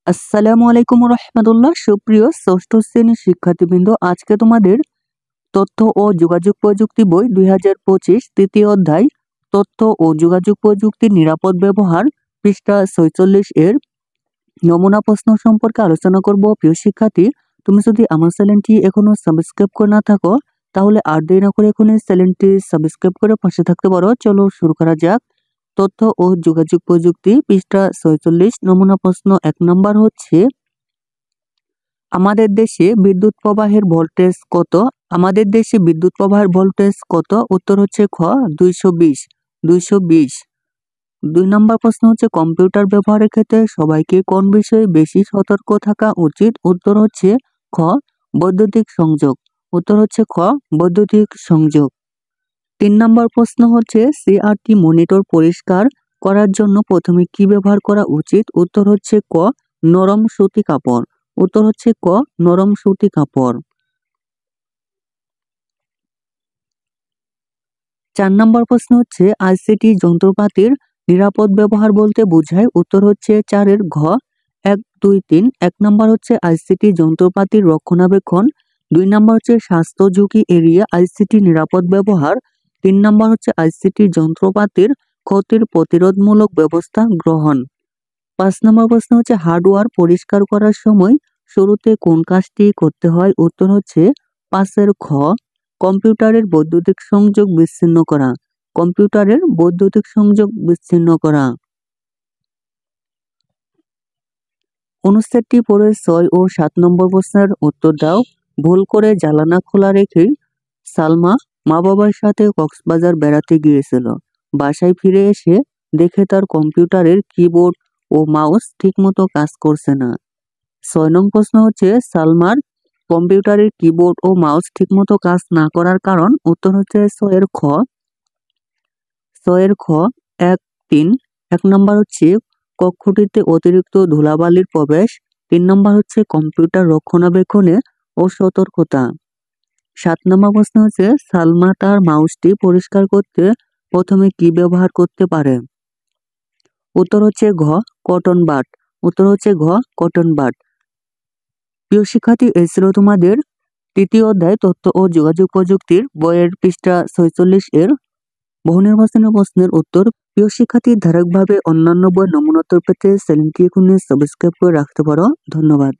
আসসালামু আলাইকুম রহমতুল্লাহ। সুপ্রিয় ষষ্ঠ শ্রেণীর শিক্ষার্থীবৃন্দ, আজকে তোমাদের তথ্য ও যোগাযোগ প্রযুক্তি বই 2025 তৃতীয় অধ্যায় তথ্য ও যোগাযোগ প্রযুক্তির নিরাপদ ব্যবহার পৃষ্ঠা 46 এর নমুনা প্রশ্ন সম্পর্কে আলোচনা করব। প্রিয় শিক্ষার্থী, তুমি যদি আমার চ্যানেলটি এখনো সাবস্ক্রাইব করে না থাকো তাহলে আর দেরি না করে এখনই চ্যানেলটি সাবস্ক্রাইব করে পাশে থাকতে পারো। চলো শুরু করা যাক। তথ্য ও যোগাযোগ প্রযুক্তি পৃষ্ঠা 46 নমুনা প্রশ্ন 1 নম্বর হচ্ছে, আমাদের দেশে বিদ্যুৎ প্রবাহের ভোল্টেজ কত? আমাদের দেশে বিদ্যুৎ প্রবাহের ভোল্টেজ কত? উত্তর হচ্ছে খ 220। 220। 2 নম্বর প্রশ্ন হচ্ছে, কম্পিউটার ব্যবহারের ক্ষেত্রে সবাইকে কোন বিষয়ে বেশি সতর্ক থাকা উচিত? উত্তর হচ্ছে খ বৈদ্যুতিক সংযোগ। উত্তর হচ্ছে খ বৈদ্যুতিক সংযোগ। 3 নম্বর প্রশ্ন হচ্ছে, সিআরটি মনিটর পরিষ্কার করার জন্য প্রথমে কি ব্যবহার করা উচিত? উত্তর হচ্ছে ক নরম সুতি কাপড়। উত্তর হচ্ছে ক নরম সুতি কাপড়। 4 নম্বর প্রশ্ন হচ্ছে, আইসিটি যন্ত্রপাতির নিরাপদ ব্যবহার বলতে বোঝায়? উত্তর হচ্ছে 4 এর ঘ 1 2 3। 1 নম্বর হচ্ছে আইসিটি যন্ত্রপাতির রক্ষণাবেক্ষণ। 2 নম্বর হচ্ছে স্বাস্থ্য ঝুঁকি এড়িয়ে আইসিটি নিরাপদ ব্যবহার। 3 নম্বর হচ্ছে আইসিটি যন্ত্রপাতির ক্ষতির প্রতিরোধমূলক ব্যবস্থা গ্রহণ। 5 নম্বর প্রশ্ন হচ্ছে, হার্ডওয়্যার পরিষ্কার করার সময় শুরুতে কোন কাজটি করতে হয়? উত্তর হচ্ছে 5 এর খ কম্পিউটারের বৈদ্যুতিক সংযোগ বিচ্ছিন্ন করা। কম্পিউটারের বৈদ্যুতিক সংযোগ বিচ্ছিন্ন করা। অনুচ্ছেদটি পড়ে 6 ও 7 নম্বর প্রশ্নের উত্তর দাও। ভুল করে জানালা খোলা রেখে সালমা মা বাবার সাথে কক্সবাজার বেড়াতে গিয়েছিল। বাসায় ফিরে এসে দেখে তার কম্পিউটারের কিবোর্ড ও মাউস ঠিকমতো কাজ করছে না। 6 নং প্রশ্ন হচ্ছে, সালমার কম্পিউটারের কিবোর্ড ও মাউস ঠিকমতো কাজ না করার কারণ? উত্তর হচ্ছে 6 এর খ 1 3। 1 নম্বর হচ্ছে কক্ষটিতে অতিরিক্ত ধুলাবালির প্রবেশ। 3 নম্বর হচ্ছে কম্পিউটার রক্ষণাবেক্ষণে অসতর্কতা। 7 নম্বর প্রশ্ন হচ্ছে, সালমা তার মাউসটি পরিষ্কার করতে প্রথমে কি ব্যবহার করতে পারে? উত্তর হচ্ছে ঘ কটন বাড। উত্তর হচ্ছে ঘ কটন বাড। প্রিয় শিক্ষার্থী, এই ছিল তোমাদের তৃতীয় অধ্যায় তথ্য ও যোগাযোগ প্রযুক্তির বইয়ের পৃষ্ঠা 46 এর বহু নির্বাচনী প্রশ্নের উত্তর। প্রিয় শিক্ষার্থী, ধারাবাহিকভাবে অন্যান্য বই নমুনা উত্তর পেতে চ্যানেলটি এখনই সাবস্ক্রাইব করে রাখতে পারো। ধন্যবাদ।